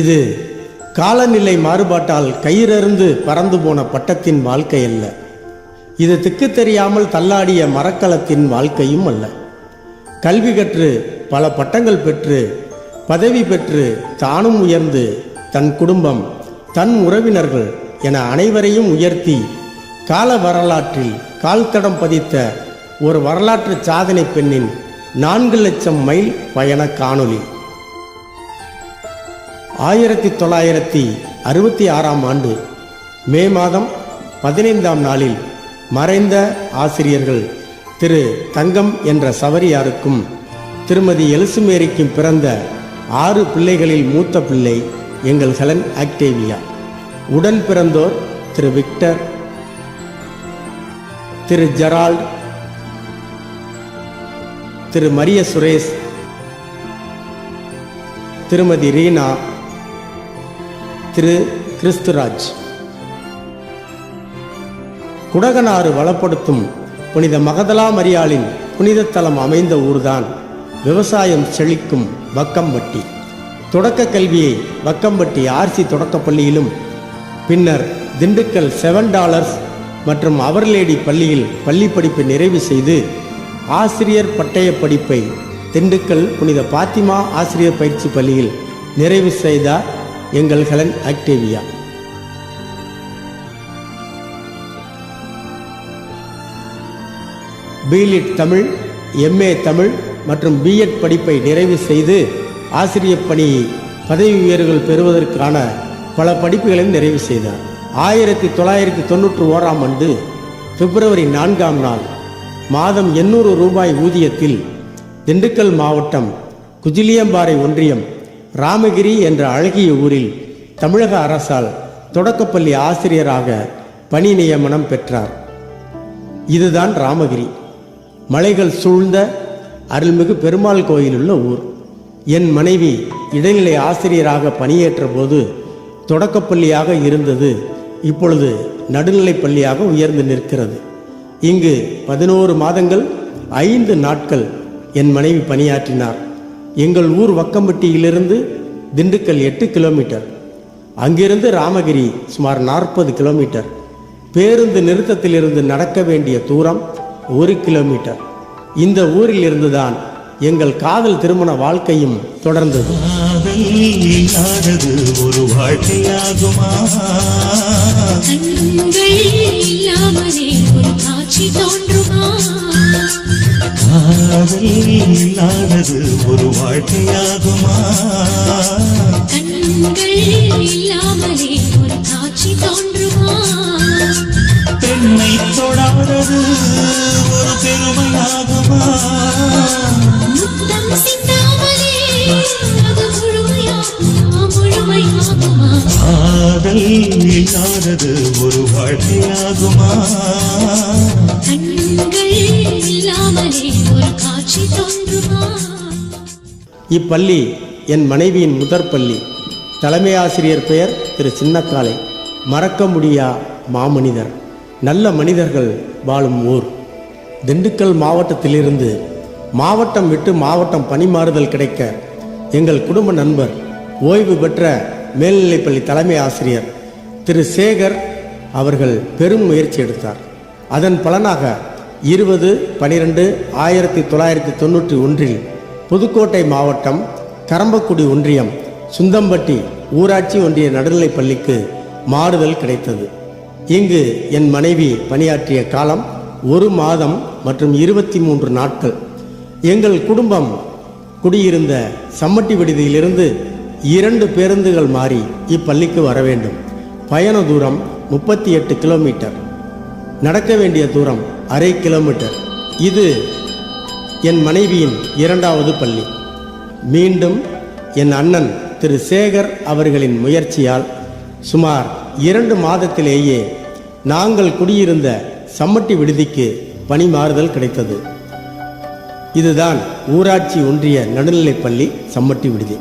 இது காலநிலை மாறுபாட்டால் கயிறறுந்து பறந்து போன பட்டத்தின் வாழ்க்கை அல்ல. இது திக்கு தெரியாமல் தள்ளாடிய மரக்கலத்தின் வாழ்க்கையும் அல்ல. கல்வி கற்று பல பட்டங்கள் பெற்று பதவி பெற்று தானும் உயர்ந்து தன் குடும்பம் தன் உறவினர்கள் என அனைவரையும் உயர்த்தி கால வரலாற்றில் கால்தடம் பதித்த ஒரு வரலாற்று சாதனை பெண்ணின் 4 லட்சம் மைல் பயண காணொளி. 1966ஆம் ஆண்டு மே மாதம் 15ஆம் நாளில் மறைந்த ஆசிரியர்கள் திரு தங்கம் என்ற சவரியாருக்கும் திருமதி எலிசுமேரிக்கும் பிறந்த 6 பிள்ளைகளில் மூத்த பிள்ளை எங்கள் ஹெலன் ஆக்டேவியா. உடன் பிறந்தோர் திரு விக்டர், திரு ஜெரால்ட், திரு மரிய சுரேஷ், திருமதி ரீனா, திரு கிறிஸ்துராஜ். குடகனாறு வளப்படுத்தும் புனித மகதலா மரியாளின் புனித தலம் அமைந்த ஊர்தான் விவசாயம் செழிக்கும் வக்கம்பட்டி. தொடக்க கல்வியை வக்கம்பட்டி ஆர்சி தொடக்கப்பள்ளியிலும் பின்னர் திண்டுக்கல் $7 மற்றும் அவர்லேடி பள்ளியில் பள்ளி படிப்பை நிறைவு செய்து ஆசிரியர் பட்டய படிப்பை திண்டுக்கல் புனித பாத்திமா ஆசிரியர் பயிற்சி பள்ளியில் நிறைவு செய்தார் எங்கள் Helen Octavia. BLit Tamil, MA Tamil மற்றும் B.Ed படிப்பை நிறைவு செய்து ஆசிரியர் பணி பதவி உயர்வுகள் பெறுவதற்கான பல படிப்புகளையும் நிறைவு செய்தார். 1991ஆம் ஆண்டு பிப்ரவரி 4ஆம் நாள் மாதம் $800 ஊதியத்தில் திண்டுக்கல் மாவட்டம் குஜிலியம்பாறை ஒன்றியம் ராமகிரி என்ற அழகிய ஊரில் தமிழக அரசால் தொடக்கப்பள்ளி ஆசிரியராக பணி நியமனம் பெற்றார். இதுதான் ராமகிரி. மலைகள் சூழ்ந்த அருள்மிகு பெருமாள் கோயில் உள்ள ஊர். என் மனைவி இடைநிலை ஆசிரியராக பணியேற்ற போது தொடக்கப்பள்ளியாக இருந்தது இப்பொழுது நடுநிலை பள்ளியாக உயர்ந்து நிற்கிறது. இங்கு 11 மாதங்கள் 5 நாட்கள் என் மனைவி பணியாற்றினார். எங்கள் ஊர் வக்கம்பட்டியிலிருந்து திண்டுக்கல் 8 கிலோமீட்டர், அங்கிருந்து ராமகிரி சுமார் 40 கிலோமீட்டர், பேருந்து நிறுத்தத்திலிருந்து நடக்க வேண்டிய தூரம் 1 கிலோமீட்டர். இந்த ஊரில் இருந்துதான் எங்கள் காதல் திருமண வாழ்க்கையும் தொடர்ந்தது. ஒரு வாழ்க்கையாகுமா? ஒரு காட்சி தோன்றுமா? காதல் இல்லாதது ஒரு வாழ்க்கையாகுமா? கண்கள் இல்லாமலே ஒரு காட்சி தோன்றுமா? பெண்ணை தொடாதது ஒரு பெருமையாகுமா? முத்தம் சிந்தாமலே அது முழுமையாகுமா? காதல் இல்லாதது ஒரு வாழ்க்கையாகுமா? கண்கள் இல்லாமலே ஒரு காட்சி தோன்றுமா? இப்பள்ளி என் மனைவியின் முதற் பள்ளி. தலைமை ஆசிரியர் பெயர் திரு சின்னக்காலை. மறக்க முடியா மாமனிதர், நல்ல மனிதர்கள் வாழும் ஊர். திண்டுக்கல் மாவட்டத்திலிருந்து மாவட்டம் விட்டு மாவட்டம் பணிமாறுதல் கிடைக்க எங்கள் குடும்ப நண்பர் ஓய்வு பெற்ற மேல்நிலைப்பள்ளி தலைமை ஆசிரியர் திரு சேகர் அவர்கள் பெரும் முயற்சி எடுத்தார். அதன் பலனாக 20/12/1991 புதுக்கோட்டை மாவட்டம் கரம்பக்குடி ஒன்றியம் சுந்தம்பட்டி ஊராட்சி ஒன்றிய நடுநிலைப் பள்ளிக்கு மாறுதல் கிடைத்தது. இங்கு என் மனைவி பணியாற்றிய காலம் 1 மாதம் மற்றும் 23 நாட்கள். எங்கள் குடும்பம் குடியிருந்த சம்மட்டி விடுதியிலிருந்து 2 பேருந்துகள் மாறி இப்பள்ளிக்கு வர வேண்டும். பயண தூரம் 38 கிலோமீட்டர், நடக்க வேண்டிய தூரம் ½ கிலோமீட்டர். இது என் மனைவியின் 2வது பள்ளி. மீண்டும் என் அண்ணன் திரு சேகர் அவர்களின் முயற்சியால் சுமார் 2 மாதத்திலேயே நாங்கள் குடியிருந்த சம்மட்டி விடுதிக்கு பணி மாறுதல் கிடைத்தது. இதுதான் ஊராட்சி ஒன்றிய நடுநிலைப்பள்ளி சம்மட்டி விடுதி.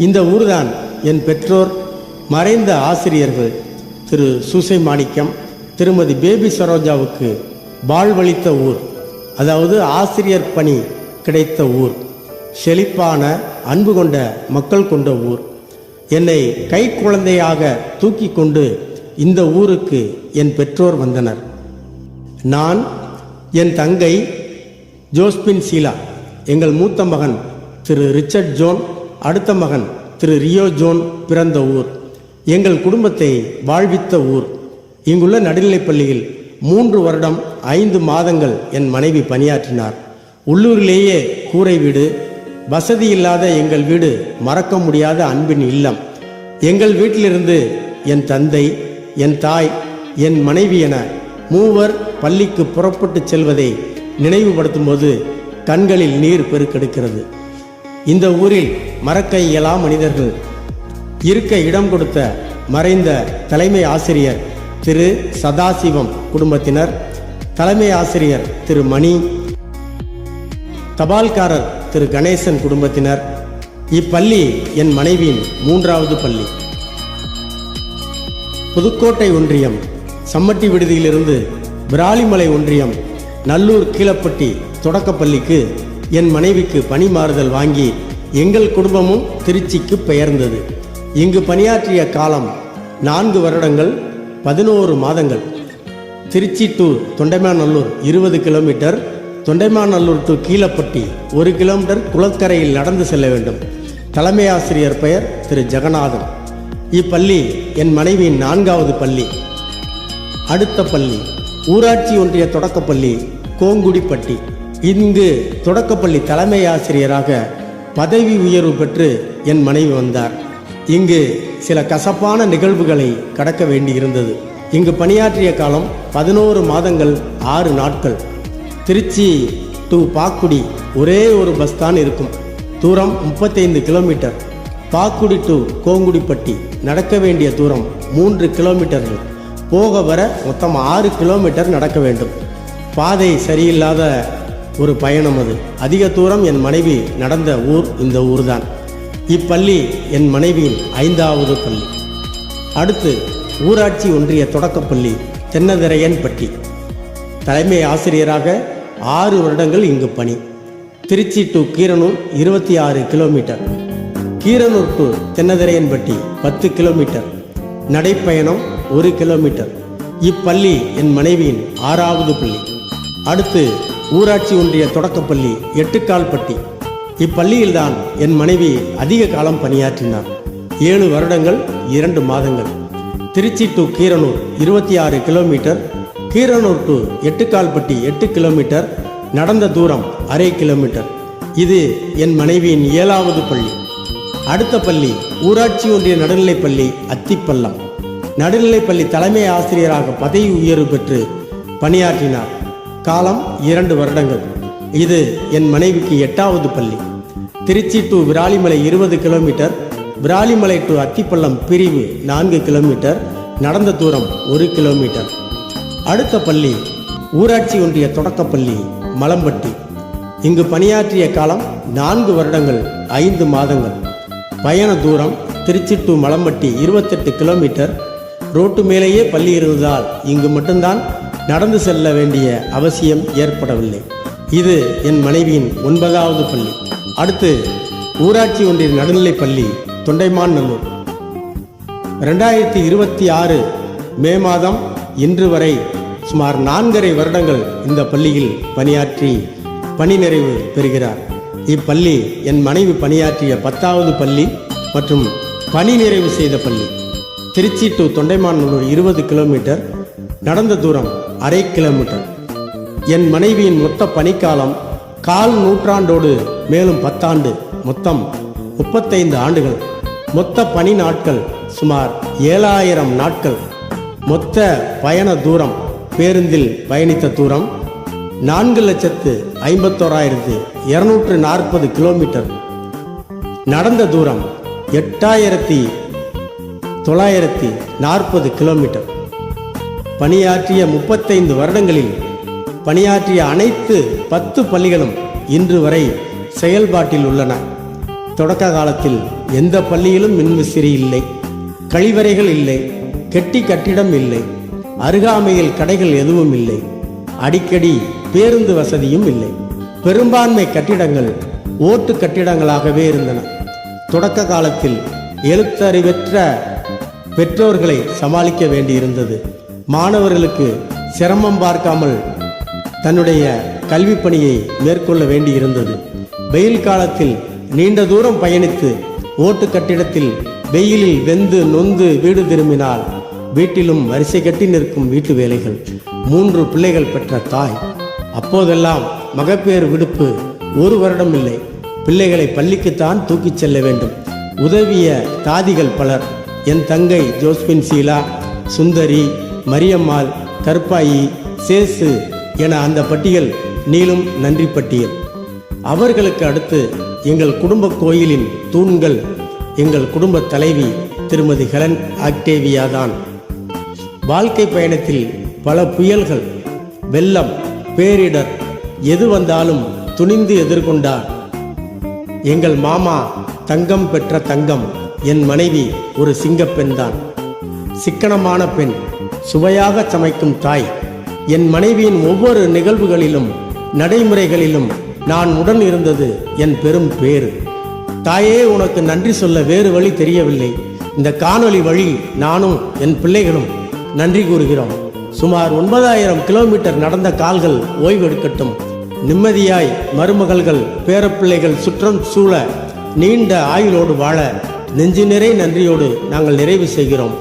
இந்த ஊர்தான் என் பெற்றோர் மறைந்த ஆசிரியர்கள் திரு சூசை மாணிக்கம், திருமதி பேபி சரோஜாவுக்கு வாழ்வளித்த ஊர். அதாவது ஆசிரியர் பணி கிடைத்த ஊர், செழிப்பான அன்பு கொண்ட மக்கள் கொண்ட ஊர். என்னை கை குழந்தையாக தூக்கி கொண்டு இந்த ஊருக்கு என் பெற்றோர் வந்தனர். நான், என் தங்கை ஜோஸ்பின் ஷீலா, எங்கள் மூத்த மகன் திரு ரிச்சர்ட் ஜோன், அடுத்த மகன் திரு ரியோ ஜோன் பிறந்த ஊர், எங்கள் குடும்பத்தை வாழ்வித்த ஊர். இங்குள்ள நடுநிலைப்பள்ளியில் 3 வருடம் 5 மாதங்கள் என் மனைவி பணியாற்றினார். உள்ளூரிலேயே கூரை வீடு, வசதி இல்லாத எங்கள் வீடு மறக்க முடியாத அன்பின் இல்லம். எங்கள் வீட்டிலிருந்து என் தந்தை, என் தாய், என் மனைவி என 3 பள்ளிக்கு புறப்பட்டு செல்வதை நினைவுபடுத்தும் போது கண்களில் நீர் பெருக்கெடுக்கிறது. இந்த ஊரில் மறக்க இயலா மனிதர்கள். இருக்க இடம் கொடுத்த மறைந்த தலைமை ஆசிரியர் திரு சதாசிவம் குடும்பத்தினர், தலைமை ஆசிரியர் திரு மணி, தபால்காரர் திரு கணேசன் குடும்பத்தினர். இப்பள்ளி என் மனைவியின் 3வது பள்ளி. புதுக்கோட்டை ஒன்றியம் சம்மட்டி விடுதியிலிருந்து விராலிமலை ஒன்றியம் நல்லூர் கீழப்பட்டி தொடக்கப்பள்ளிக்கு என் மனைவிக்கு பணி மாறுதல் வாங்கி எங்கள் குடும்பமும் திருச்சிக்கு பெயர்ந்தது. இங்கு பணியாற்றிய காலம் 4 வருடங்கள் 11 மாதங்கள். Trichy to Thondaimanallur 20 kilometre, Thondaimanallur to Keezhapatti 1 kilometre குளக்கரையில் நடந்து செல்ல வேண்டும். தலைமை ஆசிரியர் பெயர் திரு ஜெகநாதன். இப்பள்ளி என் மனைவியின் 4வது பள்ளி. அடுத்த பள்ளி ஊராட்சி ஒன்றிய தொடக்கப்பள்ளி கோங்குடிப்பட்டி. இங்கு தொடக்கப்பள்ளி தலைமை ஆசிரியராக பதவி உயர்வு பெற்று என் மனைவி வந்தார். இங்கு சில கசப்பான நிகழ்வுகளை கடக்க வேண்டியிருந்தது. இங்கு பணியாற்றிய காலம் 11 மாதங்கள் 6 நாட்கள். திருச்சி டு பாக்குடி ஒரே ஒரு பஸ் தான் இருக்கும். தூரம் 35 கிலோமீட்டர். பாக்குடி டு கோங்குடிப்பட்டி நடக்க வேண்டிய தூரம் 3 கிலோமீட்டர்கள். போக வர மொத்தம் 6 கிலோமீட்டர் நடக்க வேண்டும். பாதை சரியில்லாத ஒரு பயணம் அது. அதிக தூரம் என் மனைவி நடந்த ஊர் இந்த ஊர்தான். இப்பள்ளி என் மனைவியின் 5வது பள்ளி. அடுத்து ஊராட்சி ஒன்றிய தொடக்கப்பள்ளி தென்னதிரையன்பட்டி. தலைமை ஆசிரியராக 6 வருடங்கள் இங்கு பணி. Trichy to Keeranur 26 kilometre. Keeranur to Thennathiraiyanpatti 10 kilometre. நடைப்பயணம் 1 கிலோமீட்டர். இப்பள்ளி என் மனைவியின் 6வது பள்ளி. அடுத்து ஊராட்சி ஒன்றிய தொடக்கப்பள்ளி எட்டுக்கால்பட்டி. இப்பள்ளியில்தான் என் மனைவி அதிக காலம் பணியாற்றினார். 7 வருடங்கள் 2 மாதங்கள். Trichy to Keeranur 26 kilometre. Keeranur to Ettukalpatti 8 kilometre. நடந்த தூரம் அரை கிலோமீட்டர். இது என் மனைவியின் 7வது பள்ளி. அடுத்த பள்ளி ஊராட்சி ஒன்றிய நடுநிலைப்பள்ளி அத்திப்பள்ளம். நடுநிலைப்பள்ளி தலைமை ஆசிரியராக பதவி உயர்வு பெற்று பணியாற்றினார். காலம் 2 வருடங்கள். இது என் மனைவிக்கு 8வது பள்ளி. Trichy to Viralimalai 20 kilometre. Viralimalai to Athipallam பிரிவு 4 கிலோமீட்டர். நடந்த தூரம் 1 கிலோமீட்டர். அடுத்த பள்ளி ஊராட்சி ஒன்றிய தொடக்கப்பள்ளி மலம்பட்டி. இங்கு பணியாற்றிய காலம் 4 வருடங்கள் 5 மாதங்கள். பயண தூரம் Trichy to Malampatti 28 kilometre. Road மேலேயே பள்ளி இருந்ததால் இங்கு மட்டும்தான் நடந்து செல்ல வேண்டிய அவசியம் ஏற்படவில்லை. இது என் மனைவியின் 9வது பள்ளி. அடுத்து ஊராட்சி ஒன்றிய நடுநிலைப்பள்ளி தொண்டைமாநல்லூர். 2026 மே மாதம் இன்று வரை சுமார் 4.5 வருடங்கள் இந்த பள்ளியில் பணியாற்றி பணி நிறைவு பெறுகிறார். இப்பள்ளி என் மனைவி பணியாற்றிய 10வது பள்ளி மற்றும் பணி நிறைவு செய்த பள்ளி. Trichy to Thondaimanallur 20 kilometre. நடந்த தூரம் அரை கிலோமீட்டர். என் மனைவியின் மொத்த பணிக்காலம் 1/4 நூற்றாண்டோடு மேலும் 10 ஆண்டு, மொத்தம் 35 ஆண்டுகள். மொத்த பணி நாட்கள் சுமார் 7000 நாட்கள். மொத்த பயண தூரம் பேருந்தில் பயணித்த தூரம் 4,51,240 கிலோமீட்டர். நடந்த தூரம் 8,940 கிலோமீட்டர். பணியாற்றிய 35 வருடங்களில் பணியாற்றிய அனைத்து 10 பள்ளிகளும் இன்று வரை செயல்பாட்டில் உள்ளன. தொடக்க காலத்தில் எந்த பள்ளியிலும் மின்விசிறி இல்லை, கழிவறைகள் இல்லை, கெட்டி கட்டிடம் இல்லை, அருகாமையில் கடைகள் எதுவும் இல்லை, அடிக்கடி பேருந்து வசதியும் இல்லை. பெரும்பான்மை கட்டிடங்கள் ஓட்டு கட்டிடங்களாகவே இருந்தன. தொடக்க காலத்தில் எழுத்தறிவற்ற பெற்றோர்களை சமாளிக்க வேண்டியிருந்தது. மாணவர்களுக்கு சிரமம் பார்க்காமல் தன்னுடைய கல்வி பணியை மேற்கொள்ள வேண்டியிருந்தது. வெயில் காலத்தில் நீண்ட தூரம் பயணித்து ஓட்டு கட்டிடத்தில் வெயிலில் வெந்து நொந்து வீடு திரும்பினால் வீட்டிலும் வரிசை கட்டி நிற்கும் வீட்டு வேலைகள். 3 பிள்ளைகள் பெற்ற தாய். அப்போதெல்லாம் மகப்பேறு விடுப்பு 1 வருடம் இல்லை. பிள்ளைகளை பள்ளிக்குத்தான் தூக்கிச் செல்ல வேண்டும். உதவிய தாதிகள் பலர். என் தங்கை ஜோஸ்பின் சீலா, சுந்தரி, மரியம்மாள், கற்பாயி, சேசு என அந்த பட்டியல் நீளும் நன்றி பட்டியல். அவர்களுக்கு அடுத்து எங்கள் குடும்ப கோயிலின் தூண்கள் எங்கள் குடும்ப தலைவி திருமதி ஹெலன் ஆக்டேவியா தான். வாழ்க்கை பயணத்தில் பல புயல்கள், வெள்ளம், பேரிடர் எது வந்தாலும் துணிந்து எதிர்கொண்டார். எங்கள் மாமா தங்கம் பெற்ற தங்கம். என் மனைவி ஒரு சிங்கப்பெண் தான். சிக்கனமான பெண், சுவையாக சமைக்கும் தாய். என் மனைவியின் ஒவ்வொரு நிகழ்வுகளிலும் நடைமுறைகளிலும் நான் உடன் இருந்தது என் பெரும் பேறு. தாயே, உனக்கு நன்றி சொல்ல வேறு வழி தெரியவில்லை. இந்த காணொளி வழி நானும் என் பிள்ளைகளும் நன்றி கூறுகிறோம். சுமார் 9000 கிலோமீட்டர் நடந்த கால்கள் ஓய்வெடுக்கட்டும். நிம்மதியாய் மருமகள்கள் பேரப்பிள்ளைகள் சுற்றம் சூழ நீண்ட ஆயுளோடு வாழ நெஞ்சு நிறை நன்றியோடு நாங்கள் நிறைவு செய்கிறோம்.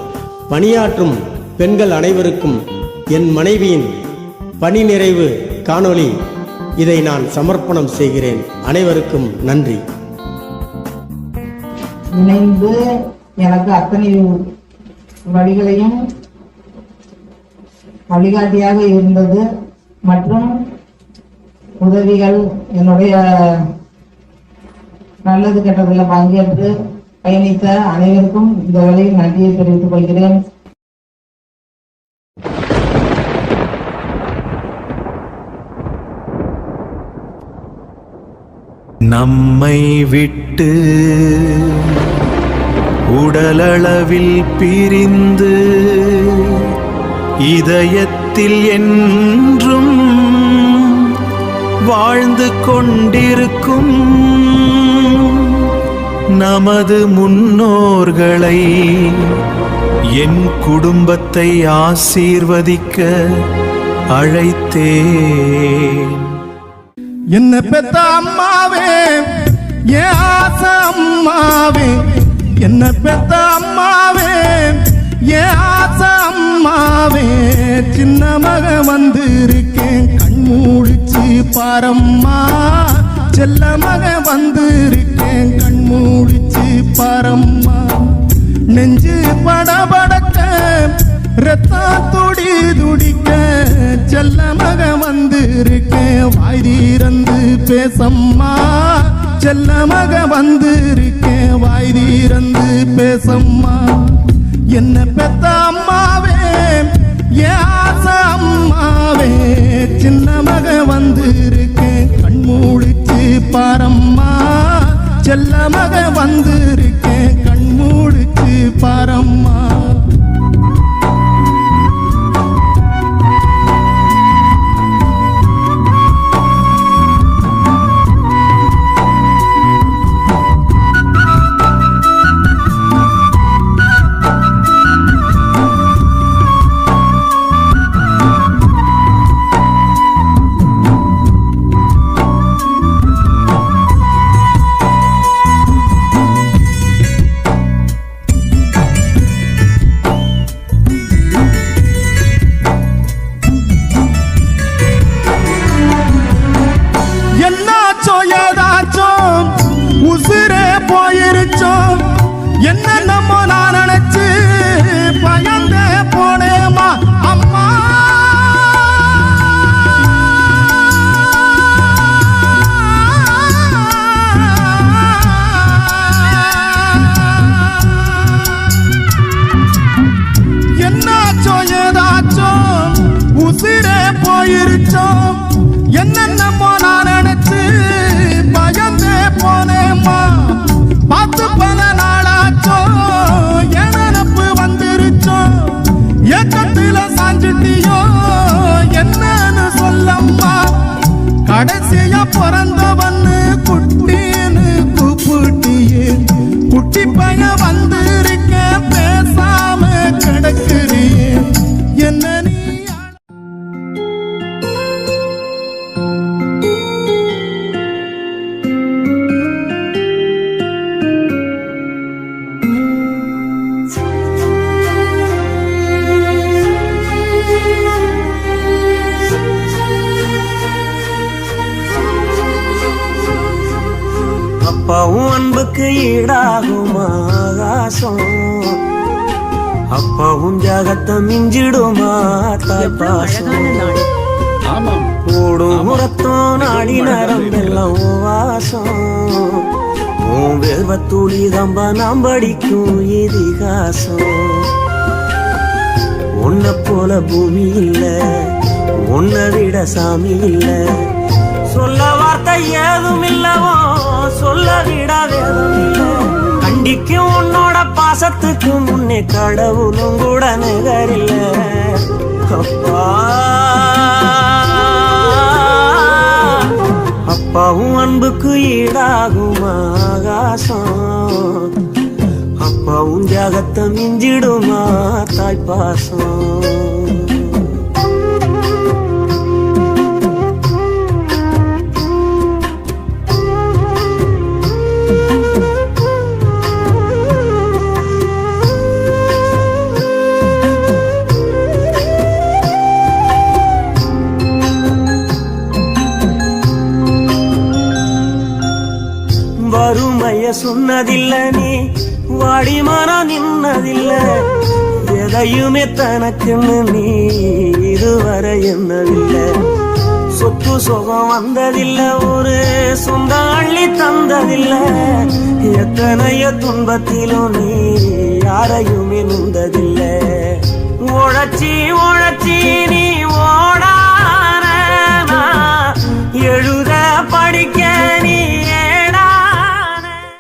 பணியாற்றும் பெண்கள் அனைவருக்கும் என் மனைவியின் பணி நிறைவு காணொளி இதை நான் சமர்ப்பணம் செய்கிறேன். அனைவருக்கும் நன்றி. இணைந்து எனக்கு அத்தனை வழிகளையும் வழிகாட்டியாக இருந்தது மற்றும் உதவிகள் என்னுடைய நல்லது கெட்டதில் பங்கேற்று பயணித்த அனைவருக்கும் இந்த வேளையில் நன்றியை தெரிவித்துக் கொள்கிறேன். நம்மை விட்டு உடலளவில் பிரிந்து இதயத்தில் என்றும் வாழ்ந்து கொண்டிருக்கும் நமது முன்னோர்களை என் குடும்பத்தை ஆசீர்வதிக்க அழைத்தேன். என்ன பெத்த அம்மாவே, என் ஆசை அம்மாவே, என்ன பெத்த அம்மாவே, என் ஆசை அம்மாவே, சின்ன மக வந்திருக்கேன் கண்மூடிச்சு பாரம்மா, செல்ல மக வந்திருக்கேன் கண்மூடிச்சு பாரம்மா, நெஞ்சு படபடக்க ரத்தம் துடி துடிக்க செல்ல மக வந்திருக்கேன் வாய் தீரந்து பேசம்மா, செல்ல மக வந்திருக்கேன் வாய் தீரந்து பேசம்மா. என்ன பெத்த அம்மாவே, என் ஆசை அம்மாவே, சின்ன மக வந்திருக்கேன் கண்மூடிச்சு பாரம்மா, செல்ல மக வந்திருக்கேன் கண்மூடிச்சு பாரம்மா. உசுரே போயிருச்சோம், என்ன நம்ம நான் நினைச்சு பயந்தே போனேமா அம்மா. என்னாச்சோ ஏதாச்சோ உசுரே போயிருச்சோம், என்ன நம்ம நான் நினைச்சு பயந்தே போனேம்மா. பார்த்து பல நாளாச்சோ என் நினப்பு வந்துருச்சோ, ஏக்கத்தில சாஞ்சிட்டியோ என்னன்னு சொல்லம்மா. கடைசியா பிறந்தவன்னு குட்டின்னு கூப்பிட்டியே, குட்டி பையன் வந்து அப்பாவும் அன்புக்கு ஈடாகுமா ஆகாசம் அப்பாவும் ஜாகத்தை மிஞ்சிடுமா தாய்ப்பாசம் ஓடும் ரத்தம் நாடி நரம்பெல்லாம் வாசம் உன் வேர்வத்தூளி தம்ப நாம் படிக்கும் இதிகாசம் உன்னை போல பூமி இல்ல உன்னை விட சாமி இல்ல சொல்ல வார்த்தை ஏதும் இல்லவோ சொல்ல விட வேதம் இல்ல கண்டிக்கும் உன்னோட பாசத்துக்கு முன்னே கடவுளும் கூட நிகரில்ல அப்பா அப்பாவும் அன்புக்கு ஈடாகுமா ஆகாசம் அப்பாவும் தியாகத்தை மிஞ்சிடுமா தாய்ப்பாசம் வறுமைய சொன்னதில்ல நீ வாடிமான நின்னதில்ல எதையுமே தனக்குன்னு நீ இதுவரை என்னதில்ல சொத்து சுகம் வந்ததில்ல ஒரு சொந்த அள்ளி தந்ததில்ல எத்தனைய துன்பத்திலும் நீ யாரையுமே நுந்ததில்ல உழைச்சி